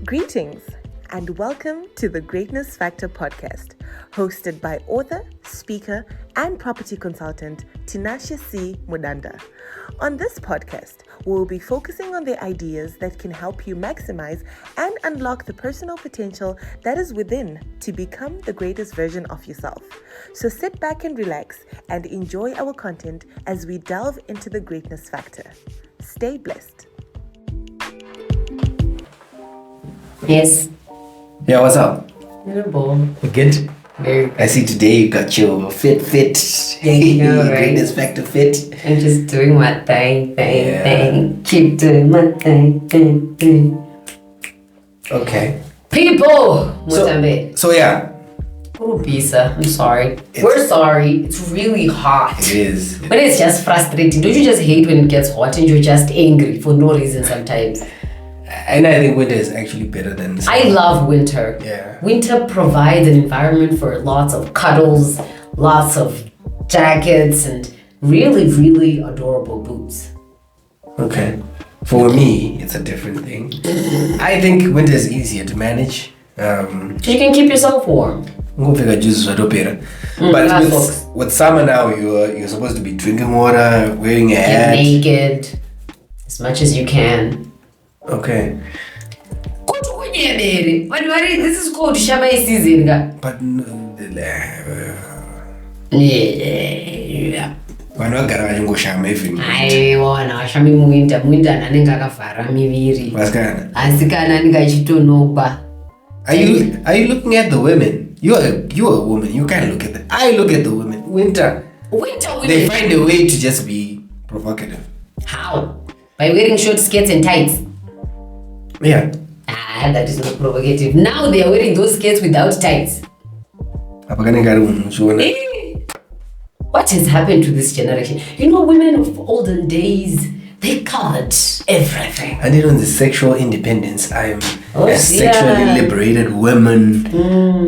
Greetings and welcome to the Greatness Factor podcast, hosted by author, speaker, and property consultant Tinashe C Mudanda. On this podcast, we'll be focusing on the ideas that can help you maximize and unlock the personal potential that is within to become the greatest version of yourself. So sit back and relax and enjoy our content as we delve into the Greatness Factor. Stay blessed. Yes. Yeah, what's up? Beautiful. You good? Very good. I see today you got your fit. Yeah, you know, right? Greatness Factor fit. I'm just doing my thing. Keep doing my thing. Okay. People! Mozambique. So yeah. Oh, Bisa. I'm sorry. We're We're sorry. It's really hot. It is. But it's just frustrating. Don't you just hate when it gets hot and you're just angry for no reason sometimes? And I think winter is actually better than summer. I love winter. Yeah. Winter provides an environment for lots of cuddles, lots of jackets, and really, really adorable boots. Okay. For me, it's a different thing. I think winter is easier to manage. You can keep yourself warm. But with summer now, you're supposed to be drinking water, wearing a Get hat. naked as much as you can. Okay. This is called Shamai season. But Yeah. vanhu vagara vachingoshama every Aiwana washami muwinter anenge akavhara miviri. vasikana. Asikana anenge achitonokwa. Are you looking at the women? You're a woman. You can't look at them. I look at the women. Winter. They find a way to just be provocative. How? By wearing short skirts and tights? Yeah. That is not provocative. Now they are wearing those skirts without tights. What has happened to this generation? You know, women of olden days, they covered everything. And even the sexual independence. I'm a sexually liberated woman.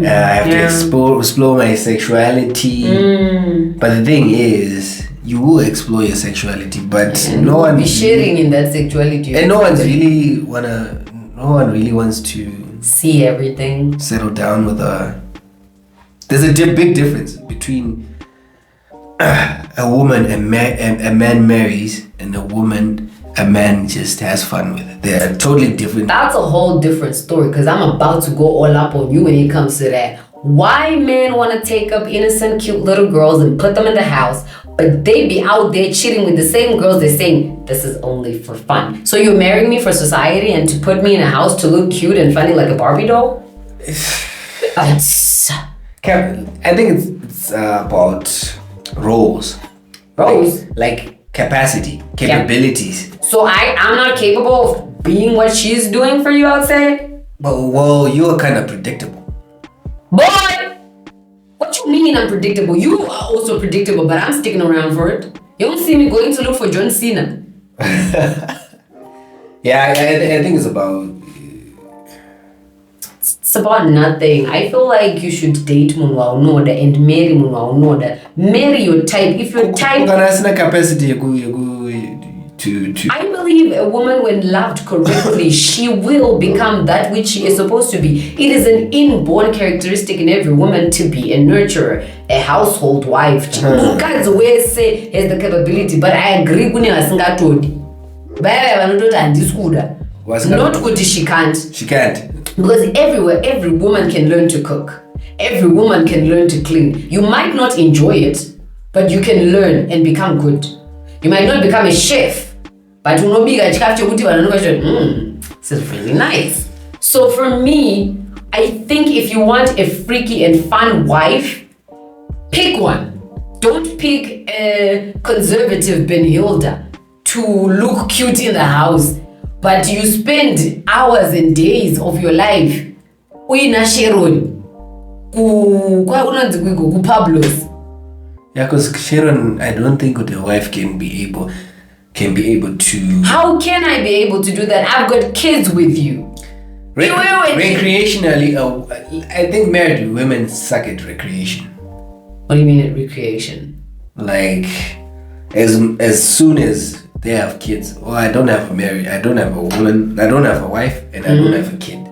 I have to explore my sexuality. But the thing is, you will explore your sexuality, but no one be sharing in that sexuality. And no one really wants to see everything. Settle down with a. There's a big difference between a woman a man marries and a woman a man just has fun with it. They're totally different. That's a whole different story, because I'm about to go all up on you when it comes to that. Why men want to take up innocent, cute little girls and put them in the house, but they be out there cheating with the same girls they're saying, this is only for fun. So you're marrying me for society and to put me in a house to look cute and funny like a Barbie doll? I think it's about roles. Like capacity, capabilities. So I'm not capable of being what she's doing for you outside? Well, you're kind of predictable. Boy! What you mean unpredictable? You are also predictable, but I'm sticking around for it. You don't see me going to look for John Cena. Yeah, I think it's about... It's about nothing. I feel like you should date Munwa Unoda and marry Munwa Unoda. Marry your type. If your type... capacity to... I believe a woman, when loved correctly, she will become that which she is supposed to be. It is an inborn characteristic in every woman to be a nurturer, a household wife. Guys always say has the capability, but I agree with not good she can't. She can't. Because every woman can learn to cook. Every woman can learn to clean. You might not enjoy it, but you can learn and become good. You might not become a chef, but this is really nice. So for me, I think if you want a freaky and fun wife, pick one. Don't pick a conservative Benhilda to look cute in the house, but you spend hours and days of your life Uina Sharon Pablo's. Yeah, because Sharon, I don't think the wife can be able to. How can I be able to do that? I've got kids with you. Recreationally, I think married women suck at recreation. What do you mean at recreation? Like, as soon as they have kids, I don't have a woman, I don't have a wife, and I don't have a kid.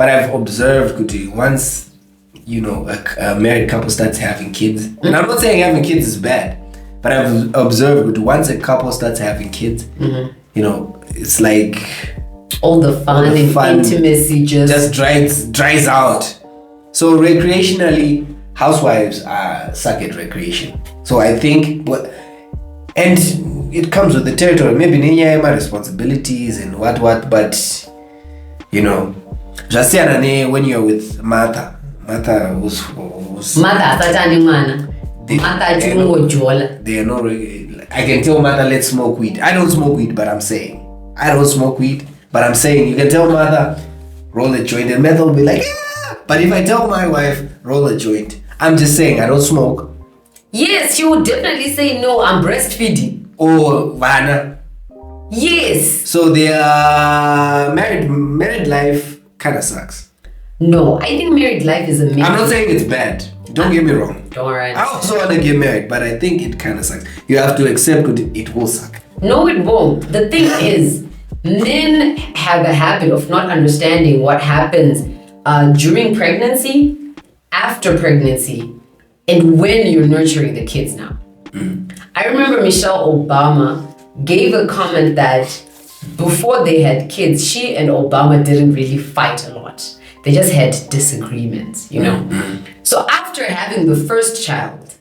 But I've observed, Kuti, once, a married couple starts having kids, and I'm not saying having kids is bad, but I've observed, Kuti, once a couple starts having kids, it's like all the fun and intimacy just dries out. So recreationally, housewives suck at recreation. So I think, and it comes with the territory. Maybe my responsibilities and what, but just when you're with Martha was they are no. I can tell Martha, let's smoke weed. I don't smoke weed, but I'm saying I don't smoke weed, but I'm saying you can tell Martha, roll a joint, and Martha will be like, yeah. But if I tell my wife, roll a joint, I'm just saying I don't smoke. Yes, she would definitely say no. I'm breastfeeding. Or Vana. Yes. So their married life kind of sucks. No, I think married life is amazing. I'm not saying it's bad. Don't get me wrong. Don't worry. I also want to get married, but I think it kind of sucks. You have to accept it will suck. No, it won't. The thing is, men have a habit of not understanding what happens during pregnancy, after pregnancy, and when you're nurturing the kids now. I remember Michelle Obama gave a comment that before they had kids, she and Obama didn't really fight a lot. They just had disagreements, So after having the first child,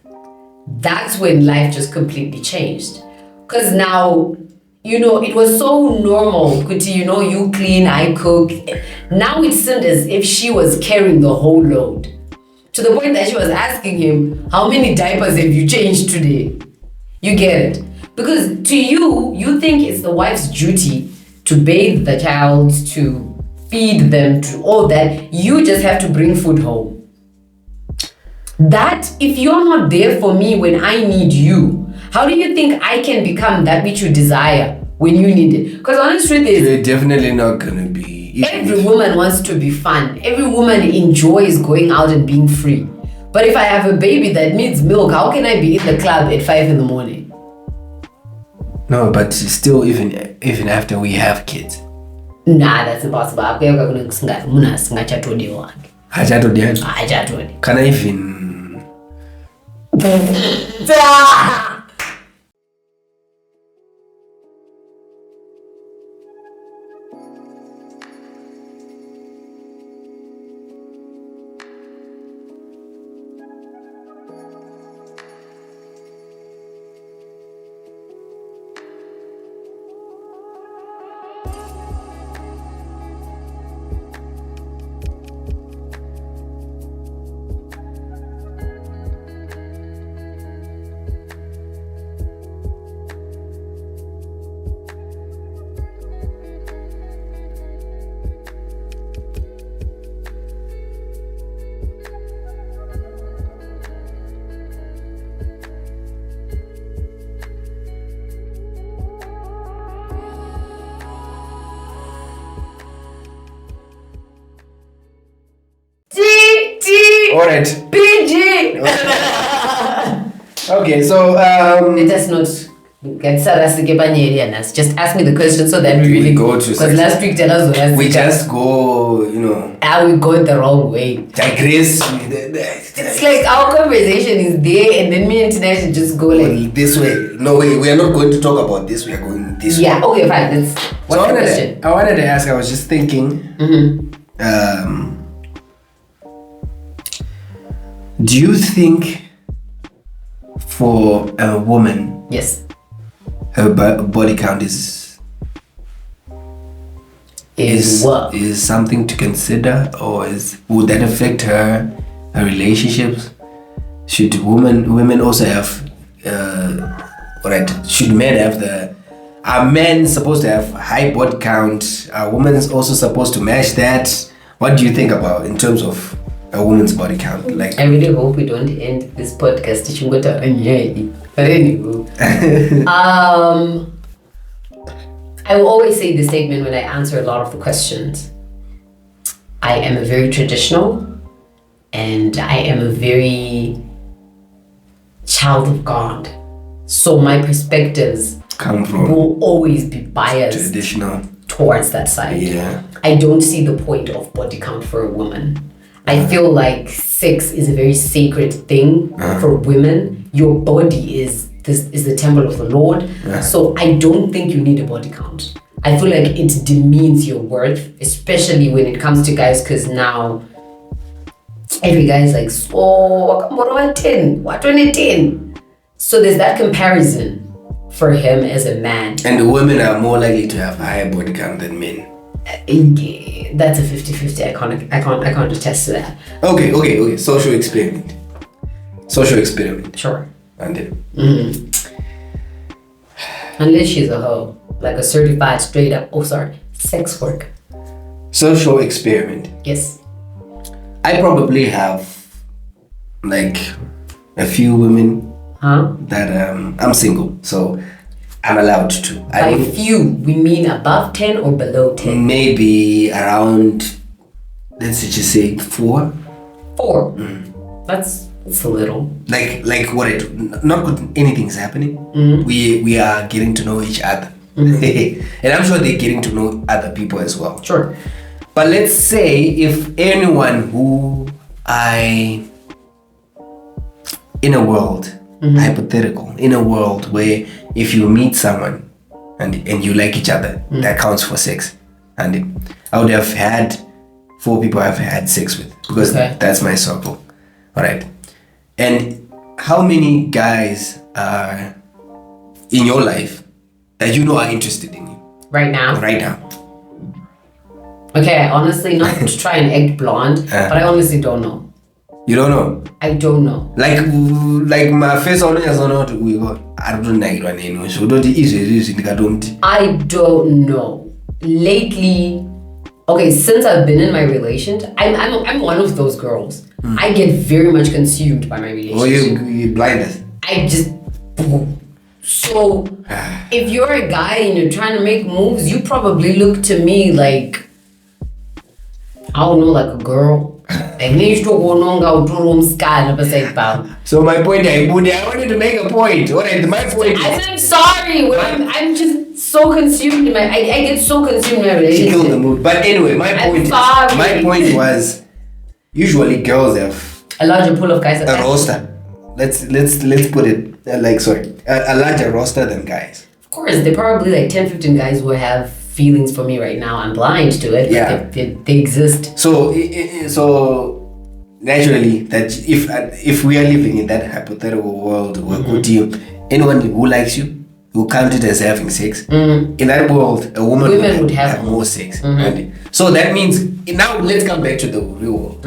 that's when life just completely changed. Because now, it was so normal. Kuti, you clean, I cook. Now it seemed as if she was carrying the whole load. To the point that she was asking him, how many diapers have you changed today? You get it? Because to you think it's the wife's duty to bathe the child, to feed them, to all that. You just have to bring food home. That, if you're not there for me when I need you, how do you think I can become that which you desire when you need it? Because honest truth is, you're definitely not gonna be. Every woman wants to be fun. Every woman enjoys going out and being free. But if I have a baby that needs milk, how can I be in the club at 5 in the morning? No, but still, even after we have kids. Nah, that's impossible. Can I even? Alright. PG! Okay, so Let us not get sarasi kebanyeria. Just ask me the question so that we really go to. Because last week we just go, we go the wrong way. Digress. It's like our conversation is there, and then me and Tinashe just go like this way. No way, we are not going to talk about this. We are going this way. Yeah. Okay. Fine. What's the question? I wanted to ask. I was just thinking. Do you think for a woman, yes, her body count is something to consider, or would that affect her relationships? Should women also have should men have are men supposed to have high body count? Are women also supposed to match that? What do you think about in terms of a woman's body count? Like, I really hope we don't end this podcast teaching what but anyway. I will always say this statement when I answer a lot of the questions. I am a very traditional, and I am a very child of God. So my perspectives come from will always be biased traditional towards that side. Yeah. I don't see the point of body count for a woman. I feel like sex is a very sacred thing for women. Your body is the temple of the Lord. So I don't think you need a body count. I feel like it demeans your worth, especially when it comes to guys, because now every guy is like, so what 10? What 2010? So there's that comparison for him as a man. And the women are more likely to have a higher body count than men. Yeah, that's a 50-50. I can't attest to that. Okay. Social experiment. Sure. And then Unless she's a hoe, like a certified straight up, sex worker. social experiment. Yes. I probably have like a few women that I'm single, so I'm allowed to. By few, we mean above 10 or below 10? Maybe around, let's just say 4. 4. That's a little. Like what I do, not good, anything's happening. We are getting to know each other. And I'm sure they're getting to know other people as well. Sure. But let's say if anyone who in a world, hypothetical, in a world where if you meet someone and you like each other, that counts for sex. And I would have had 4 people I've had sex with, because that's my circle. All right. And how many guys are in your life that you know are interested in you? Right now? Right now. Okay, honestly, not to try and act blonde, but I honestly don't know. You don't know? I don't know. Like my face on is not we go. I don't know anyway. So don't easy. I don't know. Lately, okay, since I've been in my relationship, I'm one of those girls. I get very much consumed by my relationship. Oh, you blinded. I just. So, if you're a guy and you're trying to make moves, you probably look to me like, I don't know, like a girl. So my point, I wanted to make a point. Alright, my point is, I'm sorry. I'm just so consumed in I get so consumed in my relationship. She killed the mood. But anyway, my point was, usually girls have a larger pool of guys. A roster. Let's put it a larger roster than guys. Of course, there are probably like 10-15 guys who have feelings for me right now. I'm blind to it. Yeah, but they exist. So naturally, that if we are living in that hypothetical world where anyone who likes you, who count it as having sex, in that world, a woman would have more sex. Right? So that means, now let's come back to the real world.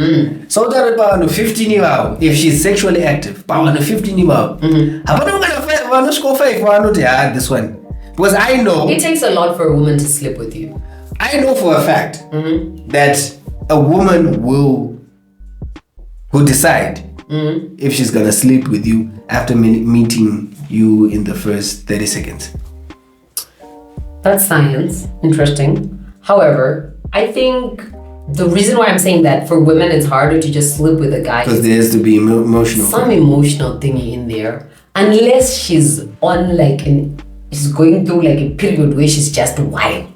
So that about 15 years, if she's sexually active, about 15 years, this one. Because I know it takes a lot for a woman to sleep with you. I know for a fact that a woman will decide if she's gonna sleep with you after meeting you in the first 30 seconds. That's science. Interesting. However, I think the reason why I'm saying that for women it's harder to just sleep with a guy, because there has to be some emotional thingy in there, unless she's on she's going through like a period where she's just wild.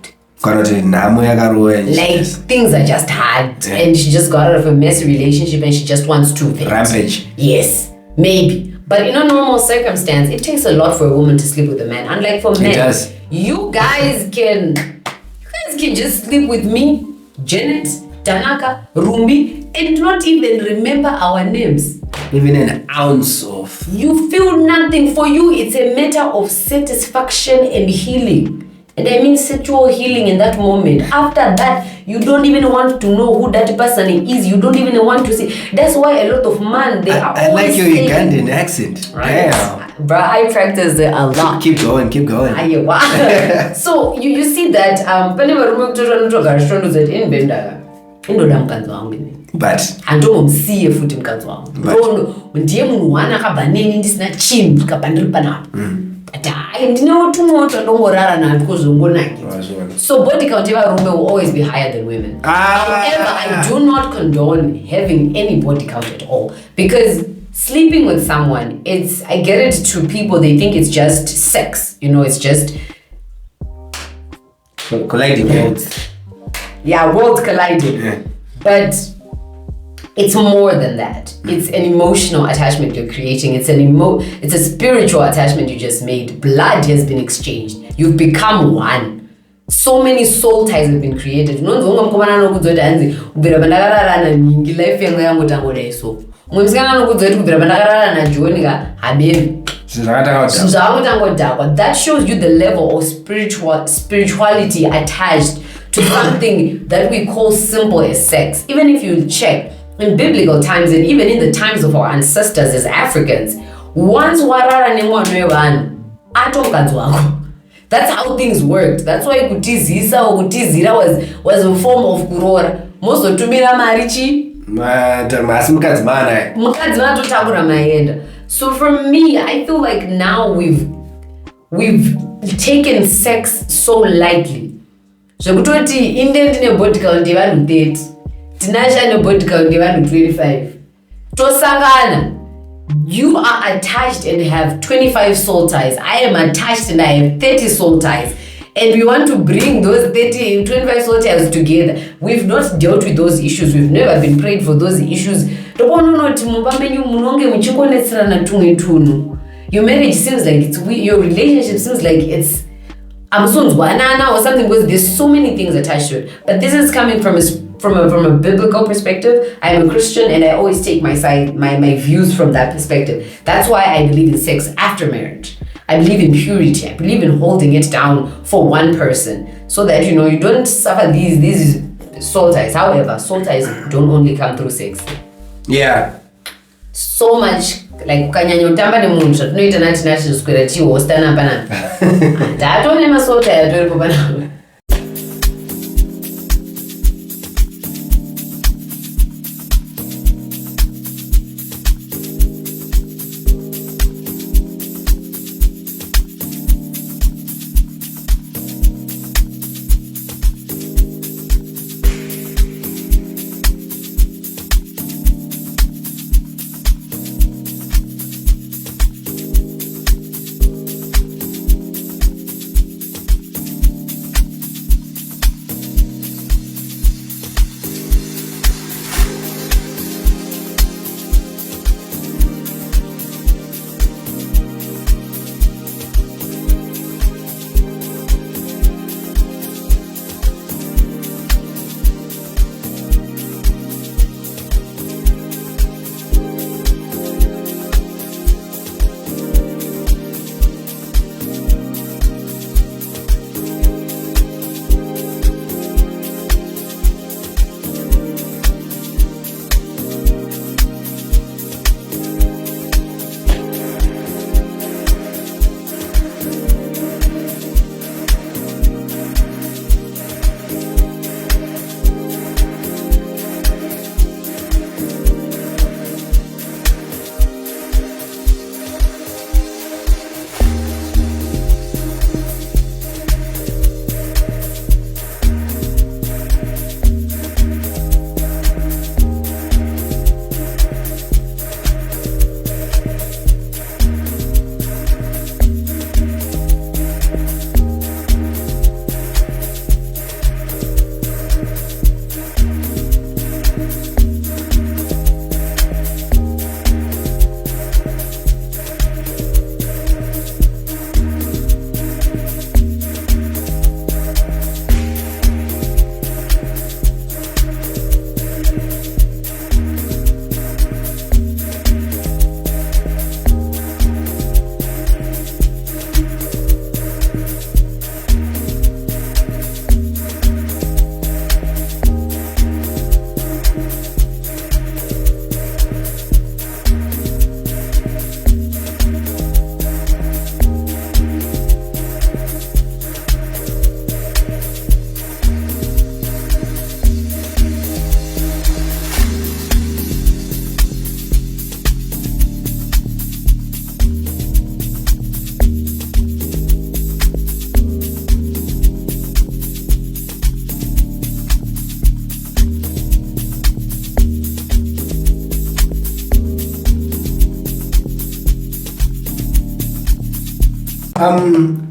Like things are just hard, and she just got out of a messy relationship and she just wants to vent. Rampage. Yes, maybe. But in a normal circumstance, it takes a lot for a woman to sleep with a man. Unlike for men, it does. You guys can just sleep with me, Janet, Tanaka, Rumbi, and not even remember our names. Even an ounce of. You feel nothing. For you, it's a matter of satisfaction and healing. And I mean sexual healing in that moment. After that, you don't even want to know who that person is. You don't even want to see. That's why a lot of men, they are always like your Ugandan accent. Right? Damn. Bro, I practice it a lot. Keep going. So you see that but andongomsiye futhi mkazi wami ndiye munhu wana akabaneni ndisina chinhu kabandiri panapa but hayi ndinotumota ndongorara naye kuzongonaki. So body count yevarume will always be higher than women. However, I do not condone having any body count at all, because sleeping with someone, I get it, to people they think it's just sex, it's just colliding worlds. Yeah, worlds colliding. Yeah. But it's more than that. It's an emotional attachment you're creating. It's it's a spiritual attachment you just made. Blood has been exchanged. You've become one. So many soul ties have been created. That shows you the level of spirituality attached to something that we call simple as sex. Even if you check in biblical times and even in the times of our ancestors as Africans, once warara nemwanwe that's how things worked. That's why kutizisa or kutizira was a form of kurora. Most of tumira marichi. So for me, I feel like now we've taken sex so lightly. So kutoti indent in a body count even 30. Tinashe in a body count even 25. Tosangana. You are attached and have 25 soul ties. I am attached and I have 30 soul ties. And we want to bring those 30, 25 soul ties together. We've not dealt with those issues. We've never been prayed for those issues. Your marriage seems like it's weird. Your relationship seems like it's or something, because there's so many things attached to it. But this is coming from a biblical perspective. I am a Christian and I always take my side, my views from that perspective. That's why I believe in sex after marriage. I believe in purity. I believe in holding it down for one person so that you don't suffer these soul ties. However, soul ties don't only come through sex. Yeah. So much like ukanyanya utamba nemunhu zvatinoita natinashe zvikwera chihosta napa ndatone masoul tie atoripo panapa.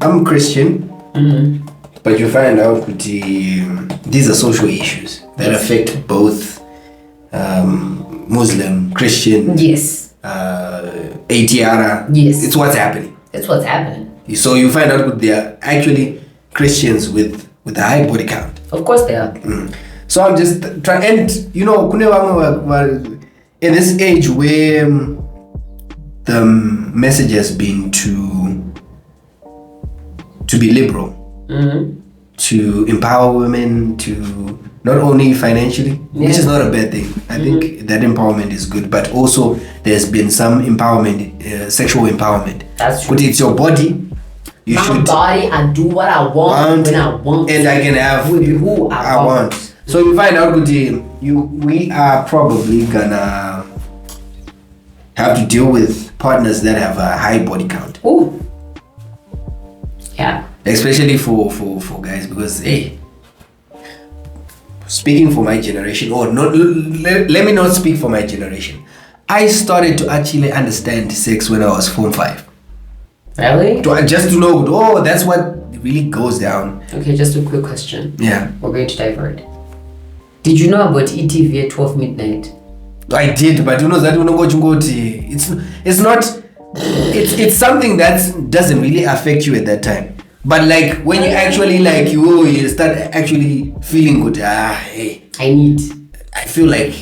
I'm Christian. But you find out that these are social issues that affect both Muslim, Christian, Yes. ATR. Yes. It's what's happening. That's what's happening. So you find out that they are actually Christians with a high body count. Of course they are. So I'm just trying, and you know, in this age where the message has been to be liberal, to empower women, to not only financially, which is not a bad thing. I think that empowerment is good, but also there's been some empowerment, sexual empowerment. That's true. But it's your body. You My should body, I do what I want when I want, and I can have with who I want. So you find out, we are probably gonna have to deal with partners that have a high body count. Ooh. Yeah. Especially for guys, because speaking for my generation, or not, let me not speak for my generation. I started to actually understand sex when I was Form 5. Really? Just to know, that's what really goes down. Okay, just a quick question. Yeah. We're going to divert. Did you know about ETV at 12 midnight? I did, but you know that it's not. It's something that doesn't really affect you at that time. But like when you actually you start actually feeling good. I feel like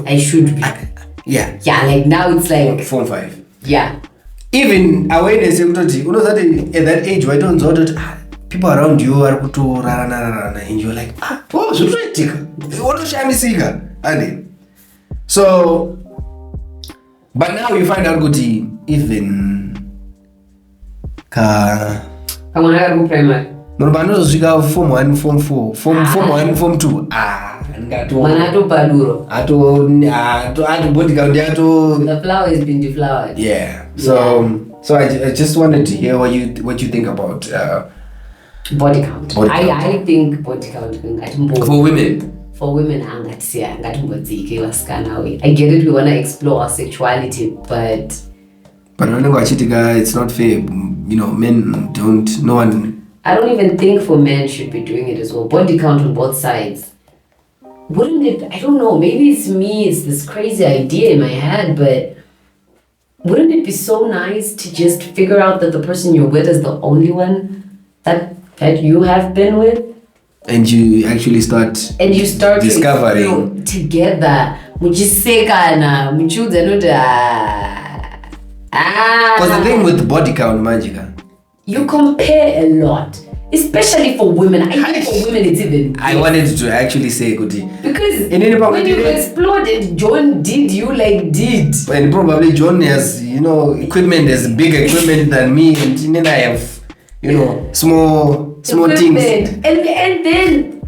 I should be. Yeah. Yeah, like now it's like Form 5. Yeah. Even awareness, you know that at that age, why don't people around you are and you're like, so, but now you find out good even Come on, I gotta go primary. Form 1, Form 4, Form 1, Form 2. Manato Paduro. The flower has been deflowered. Yeah. So I just wanted to hear what you think about body count. I think body count for women. For women, I get it, we wanna explore our sexuality, but it's not fair. Men don't. No one. I don't even think for men should be doing it as well. Body count on both sides. Wouldn't it? I don't know. Maybe it's me. It's this crazy idea in my head, but wouldn't it be so nice to just figure out that the person you're with is the only one that you have been with? And you actually start discovering together. Because the thing with body count, Manjika, you compare a lot, especially for women. I think for women it's even worse. I wanted to actually say Kuti. Because when you exploded, John did. And probably John has, equipment, has bigger equipment than me, and then I have, small things. And then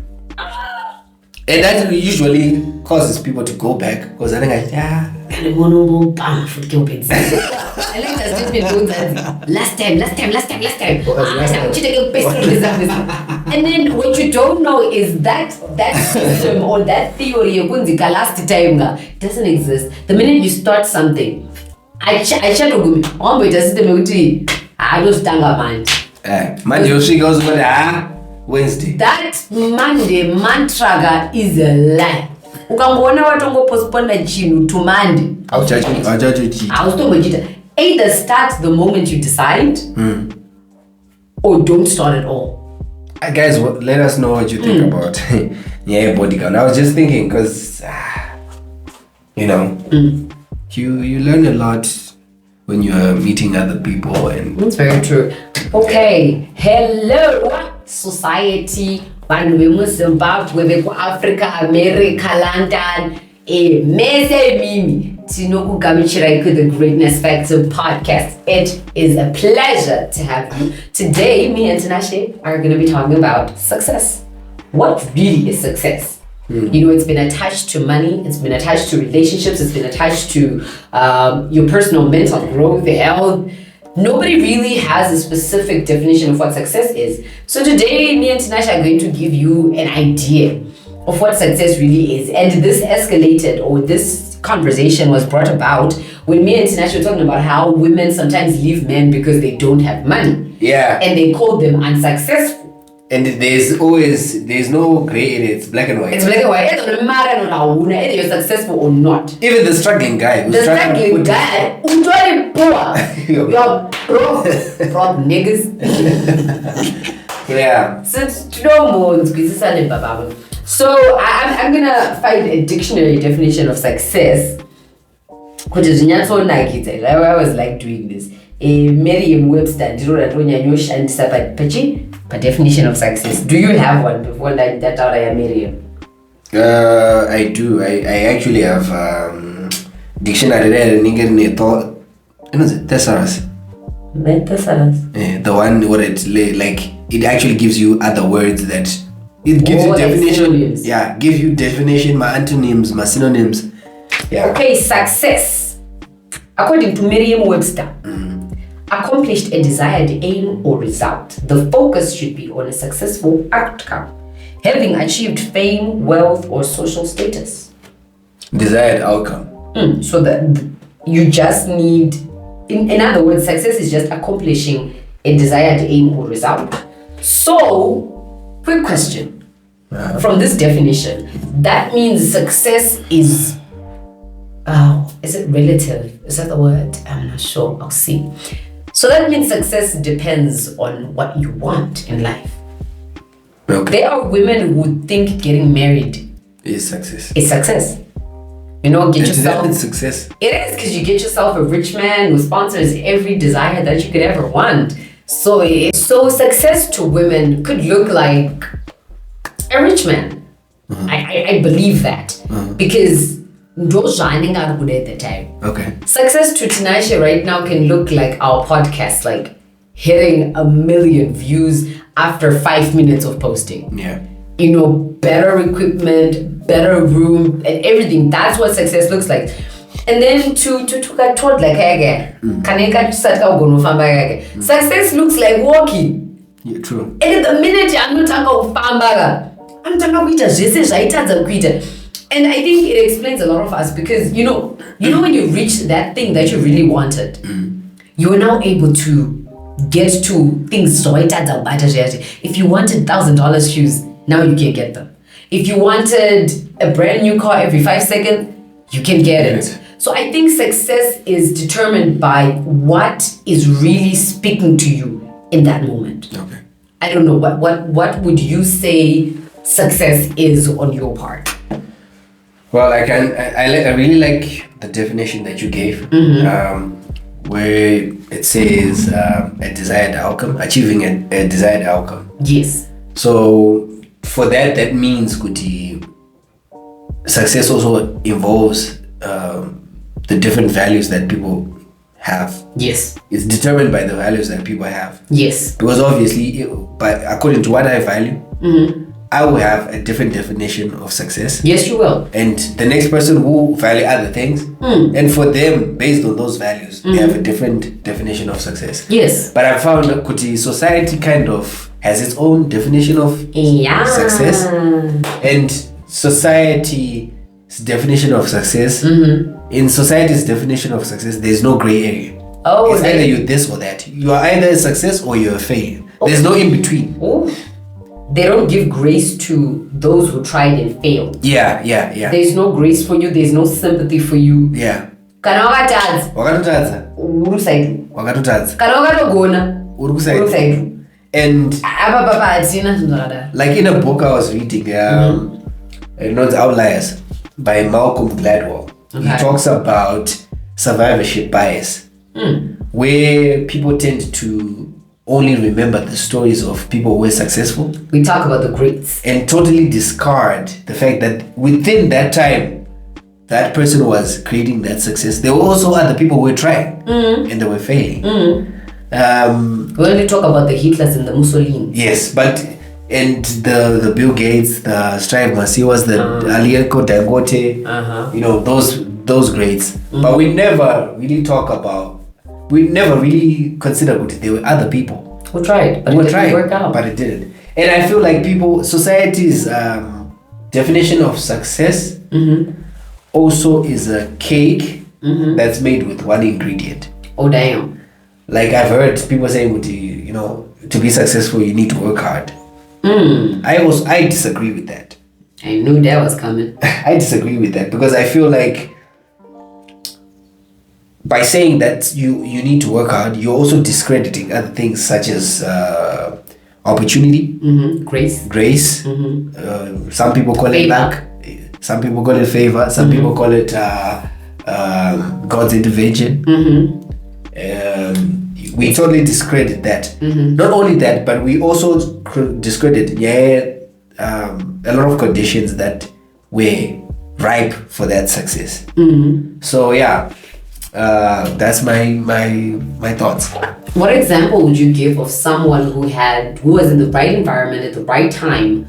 and that usually causes people to go back because I think I like that statement. Last time. And then what you don't know is that system or that theory last time doesn't exist. The minute you start something, I Wednesday. That Monday mantra is a lie. Ukangona watongo postpone chinu to Monday. Either start the moment you decide or don't start at all. Guys, let us know what you think about body count. I was just thinking because you learn a lot when you're meeting other people, and it's very true. Okay, hello society, vanhu vemuZimbabwe, vekuAfrica, America, London, mese mimi tinokugamuchirai to the Greatness Factor podcast. It is a pleasure to have you. Today, me and Tinashe are going to be talking about success. What really is success? It's been attached to money, it's been attached to relationships, it's been attached to your personal mental growth, health. Nobody really has a specific definition of what success is. So today, me and Tinashe are going to give you an idea of what success really is. And this escalated, or this conversation was brought about when me and Tinashe were talking about how women sometimes leave men because they don't have money. Yeah. And they call them unsuccessful. And there's no gray area. It's black and white. It's black and white. It doesn't matter whether you're successful or not. Even the struggling guy. The struggling guy, you're poor. You're broke niggas. Yeah. So I'm gonna find a dictionary definition of success. Which is so Nike. I was like doing this. Merriam-Webster by definition of success. Do you have one before that out I am Merriam? I do. I actually have dictionary there and you thought thesaurus. The one where it actually gives you other words that it gives you definition. Synonyms. Yeah, gives you definition, my antonyms, my synonyms. Yeah. Okay, success. According to Merriam-Webster, accomplished a desired aim or result. The focus should be on a successful outcome, having achieved fame, wealth, or social status. Desired outcome. So that you just need, in other words, success is just accomplishing a desired aim or result. So, quick question. From this definition, that means success is it relative? Is that the word? I'm not sure. I'll see. So that means success depends on what you want in life. Okay. There are women who think getting married is success. Is success. Get yourself. That success. It is, because you get yourself a rich man who sponsors every desire that you could ever want. So success to women could look like a rich man. I believe that because those shining out good at the time. Okay. Success to Tinashe right now can look like our podcast, like hitting 1 million views after 5 minutes of posting. Yeah. Better equipment, better room, and everything. That's what success looks like. And then to get taught like success looks like walking. Yeah, true. And the minute I'm not talking and I think it explains a lot of us because when you reach that thing that you really wanted, you are now able to get to things. So if you wanted $1,000 shoes, now you can get them. If you wanted a brand new car every 5 seconds, you can get it. So I think success is determined by what is really speaking to you in that moment. Okay. I don't know, what would you say success is on your part? Well, I really like the definition that you gave, where it says a desired outcome, achieving a desired outcome. Yes. So for that means success also involves the different values that people have. Yes. It's determined by the values that people have. Yes. Because obviously, according to what I value, I will have a different definition of success. Yes, you will. And the next person who value other things, and for them, based on those values, they have a different definition of success. Yes. But I found that society kind of has its own definition of success. And society's definition of success, in society's definition of success, there's no gray area. It's either you're this or that. You are either a success or you're a failure. There's no in between. They don't give grace to those who tried and failed. Yeah. There's no grace for you. There's no sympathy for you. Yeah. And like in a book I was reading, Not Outliers by Malcolm Gladwell. Okay. He talks about survivorship bias, where people tend to only remember the stories of people who were successful. We talk about the greats. And totally discard the fact that within that time, that person was creating that success. There were also other people who were trying and they were failing. We only talk about the Hitlers and the Mussolini. Yes, and the Bill Gates, the Strive Masiwas, the Aliko Dangote, those greats. But we never really consider there were other people who tried, but it didn't work out. But it didn't. And I feel like society's definition of success also is a cake that's made with one ingredient. Oh damn! Like I've heard people saying, to be successful, you need to work hard. I disagree with that. I knew that was coming. I disagree with that because I feel like by saying that you need to work hard, you're also discrediting other things such as opportunity, grace. Some people call it luck. Some people call it favor. Some people call it God's intervention. We totally discredit that. Not only that, but we also discredit a lot of conditions that were ripe for that success. So yeah, that's my thoughts. What example would you give of someone who was in the right environment at the right time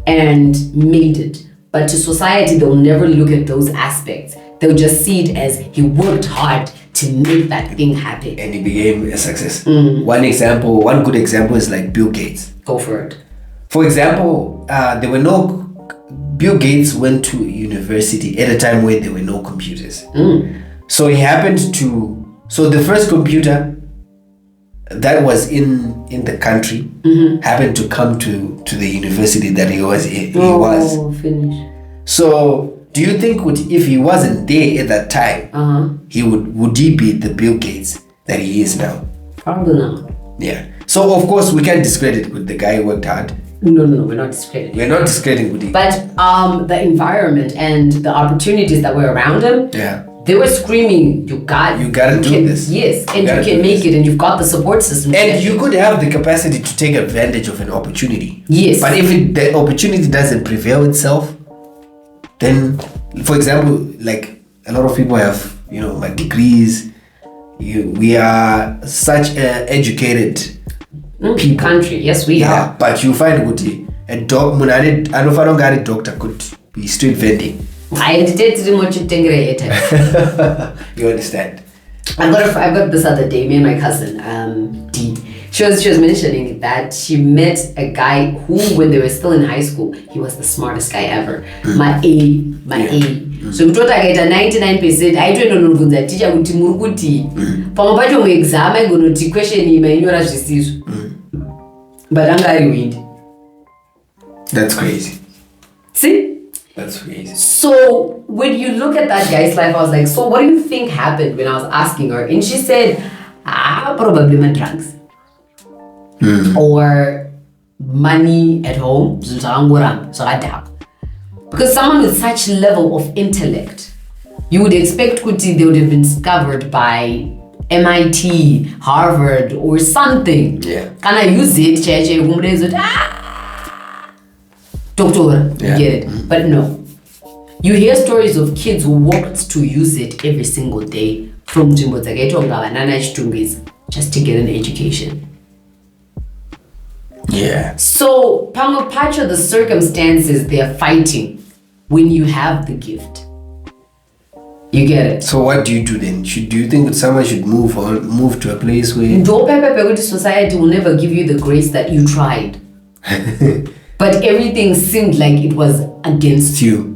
and made it, but to society they'll never look at those aspects? They'll just see it as he worked hard to make that thing happen, and he became a success. One good example is like Bill Gates. Go for it. For example, Bill Gates went to university at a time where there were no computers. So he happened to, the first computer that was in the country happened to come to the university that he was. Finish. So do you think if he wasn't there at that time, he would he be the Bill Gates that he is now? Probably not. Yeah. So of course we can't discredit with the guy who worked hard. No, we're not discrediting. We're not discrediting with him. But the environment and the opportunities that were around him, they were screaming, you gotta do this. Yes, and you can make it, and you've got the support system. And you could have the capacity to take advantage of an opportunity. Yes. But if the opportunity doesn't prevail itself, then, for example, like a lot of people have, my degrees. We are such an educated people. Country. Yes, we are. But you find a doctor could be street vending. I did You understand? I got this other day, me and my cousin, D. She was mentioning that she met a guy who, when they were still in high school, he was the smartest guy ever. My A. So we thought I get a 99%. I don't know that teacher would murukuti. Pama pacho mu exam I go to question him and you're just but I'm very weird. That's crazy. See? That's crazy. So when you look at that guy's life, I was like, so what do you think happened when I was asking her? And she said, probably my drugs. Or money at home. Because someone with such level of intellect, you would expect they would have been discovered by MIT, Harvard, or something. Yeah. Can I use it? Doctor, you get it. But no. You hear stories of kids who worked to use it every single day from just to get an education. Yeah. So, part of the circumstances they're fighting when you have the gift. You get it? So what do you do then? Do you think that someone should move to a place where... Society will never give you the grace that you tried. But everything seemed like it was against you.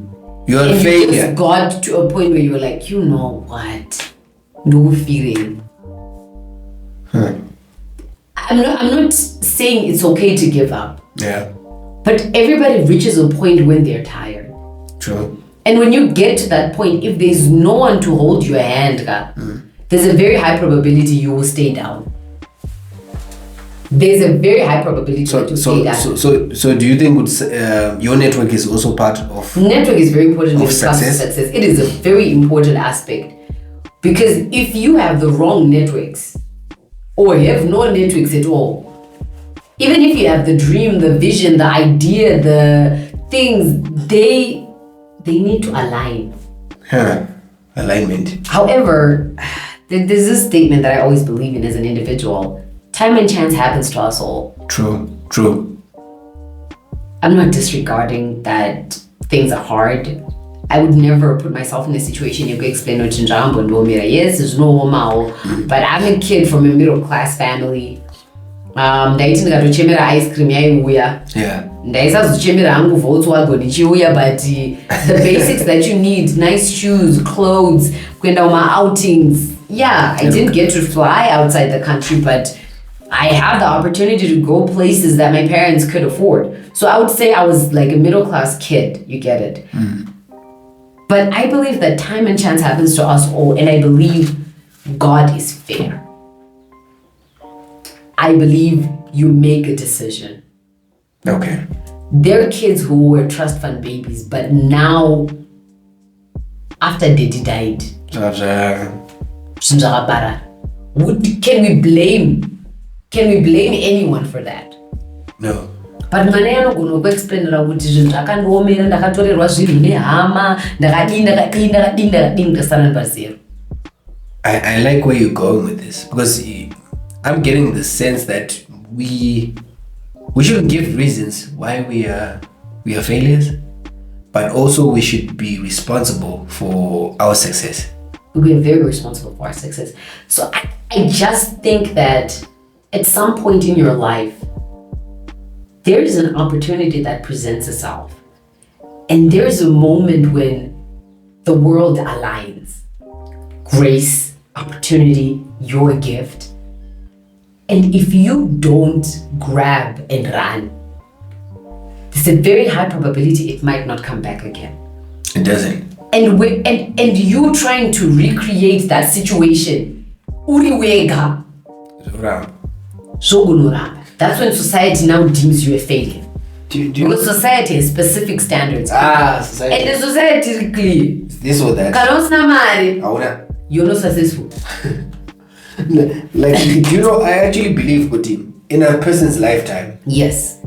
You're a failure. You just got to a point where you were like, you know what? No feeling. I'm not saying it's okay to give up. Yeah. But everybody reaches a point when they're tired. True. And when you get to that point, if there's no one to hold your hand, there's a very high probability you will stay down. There's a very high probability that you stay down. So do you think your network is also part of... Network is very important when it comes to success. It is a very important aspect. Because if you have the wrong networks, or you have no networks at all, even if you have the dream, the vision, the idea, the things, they need to align. Alignment. However, there's this statement that I always believe in as an individual. Time and chance happens to us all. True. I'm not disregarding that things are hard. I would never put myself in a situation you could explain what yes, there's no mal. But I'm a kid from a middle class family. Ice cream yeah. But the basics that you need, nice shoes, clothes, outings. Yeah, I didn't get to fly outside the country, but I had the opportunity to go places that my parents could afford. So I would say I was like a middle class kid. You get it? But I believe that time and chance happens to us all, and I believe God is fair. I believe you make a decision. Okay. There are kids who were trust fund babies, but now, after Daddy died, can we blame anyone for that? No. But mane anogona kuexplainera kuti zvinhu zvakandiomera ndakatorerwa zvinhu nehama ndakadini ndasara pazero. I like where you're going with this, because I'm getting the sense that we shouldn't give reasons why we are failures, but also we should be responsible for our success. We are very responsible for our success. So I just think that at some point in your life, there is an opportunity that presents itself. And there is a moment when the world aligns. Grace, opportunity, your gift. And if you don't grab and run, there's a very high probability it might not come back again. It doesn't. And you trying to recreate that situation, uriwega. That's when society now deems you a failure. Because society has specific standards. Society. And the society is clear. This or that. You're not successful. Like, you know, I actually believe, Kuti, in a person's lifetime, yes,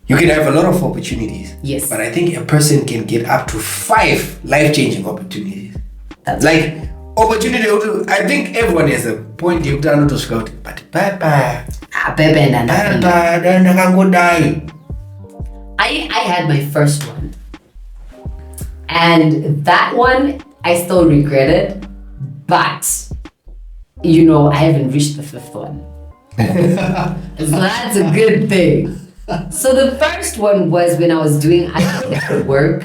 you can have a lot of opportunities. Yes. But I think a person can get up to 5 life-changing opportunities. That's like opportunity. I think everyone has a point you can to scout, but Papa. I had my first one, and that one I still regret it, but you know, I haven't reached the 5th one. So that's a good thing. So the first one was when I was doing architecture work,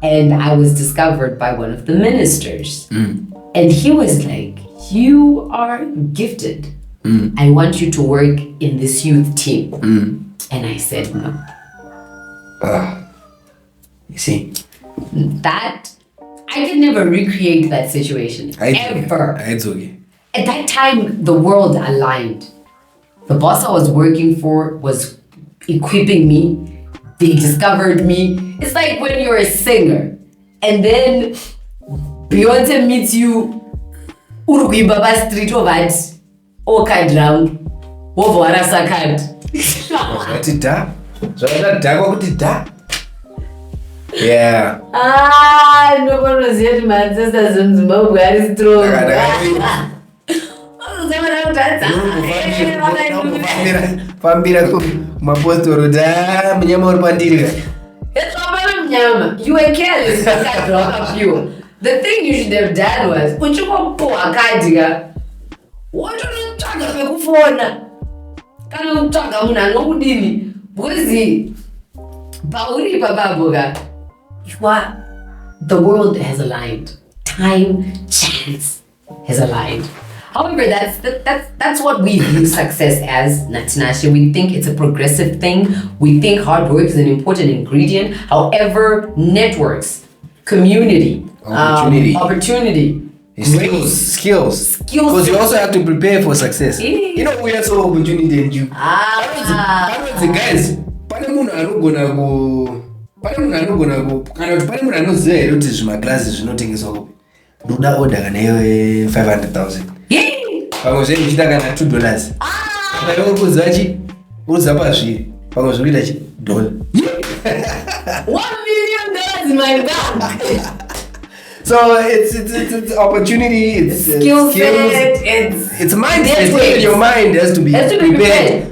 and I was discovered by one of the ministers. And he was like, you are gifted. I want you to work in this youth team. And I said no. You see? That, I could never recreate that situation. Ever. It's okay. At that time, the world aligned. The boss I was working for was equipping me. They discovered me. It's like when you're a singer and then Beyonce meets you. Urugui Baba Street of it. Okay, drown. Wovara Sakad. Yeah. No one was yet my sisters in Zimbabwe. Are strong. Fambira kumapostoro mnyama uri pandiri. You were careless. I dropped up you. The thing you should have done was uchikompoa kadiga. What are you talking about phone? Kana utaka muna ngokudini. Because bauri bababoga. The world has aligned. Time, chance has aligned. However, that's what we view success as, Tinashe. We think it's a progressive thing. We think hard work is an important ingredient. However, networks, community, opportunity, skills. Because you also have to prepare for success. You know, we have so opportunity and you. The guys. Ndoda order kana iwe 500,000. Pamwe zve muchita kana $2. Pamwe kuzachi uzapa zviri. Pamwe zvikuita chi $1 million in my bank. So it's opportunity, it's skills, it's mindset. Your mind has to be prepared.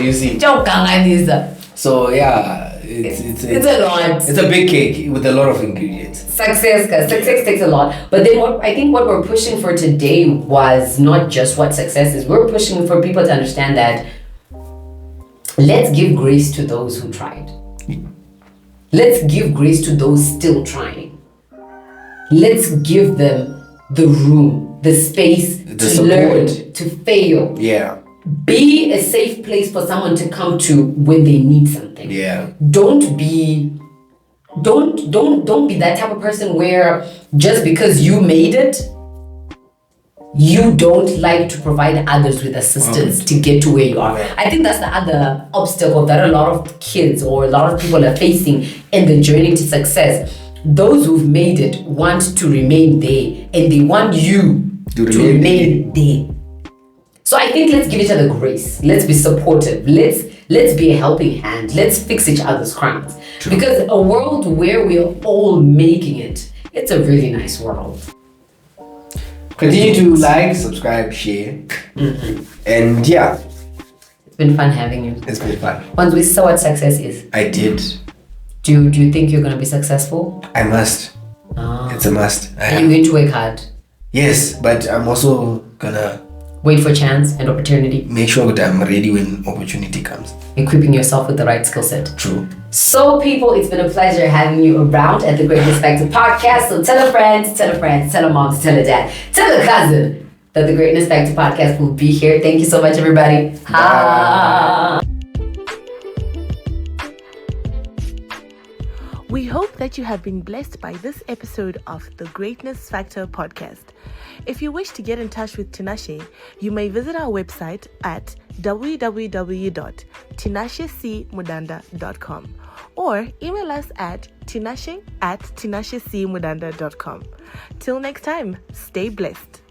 You see. So yeah, it's a lot. It's a big cake with a lot of ingredients. Success takes a lot. But then what we're pushing for today was not just what success is. We're pushing for people to understand that let's give grace to those who tried. Let's give grace to those still trying. Let's give them the room, the space to support. learn, to fail. Yeah. Be a safe place for someone to come to when they need something. Yeah. Don't be that type of person where just because you made it, you don't like to provide others with assistance to get to where you are. I think that's the other obstacle that a lot of kids or a lot of people are facing in the journey to success. Those who've made it want to remain there, and they want you to remain there. So I think let's give each other grace. Let's be supportive. Let's be a helping hand. Let's fix each other's crowns. True. Because a world where we're all making it, it's a really nice world. Continue to like, subscribe, share. And yeah. It's been fun having you. It's been fun. Once we saw what success is. I did. Do you think you're going to be successful? I must. It's a must. Are you going to work hard? Yes, but I'm also gonna wait for chance and opportunity. Make sure that I'm ready when opportunity comes. Equipping yourself with the right skill set. True. So people, it's been a pleasure having you around at the Greatness Factor podcast. So tell a friend, tell a mom, tell a dad, tell a cousin that the Greatness Factor podcast will be here. Thank you so much, everybody. Bye. We hope that you have been blessed by this episode of the Greatness Factor podcast. If you wish to get in touch with Tinashe, you may visit our website at www.tinashecmudanda.com or email us at tinashe@tinashecmudanda.com. Till next time, stay blessed.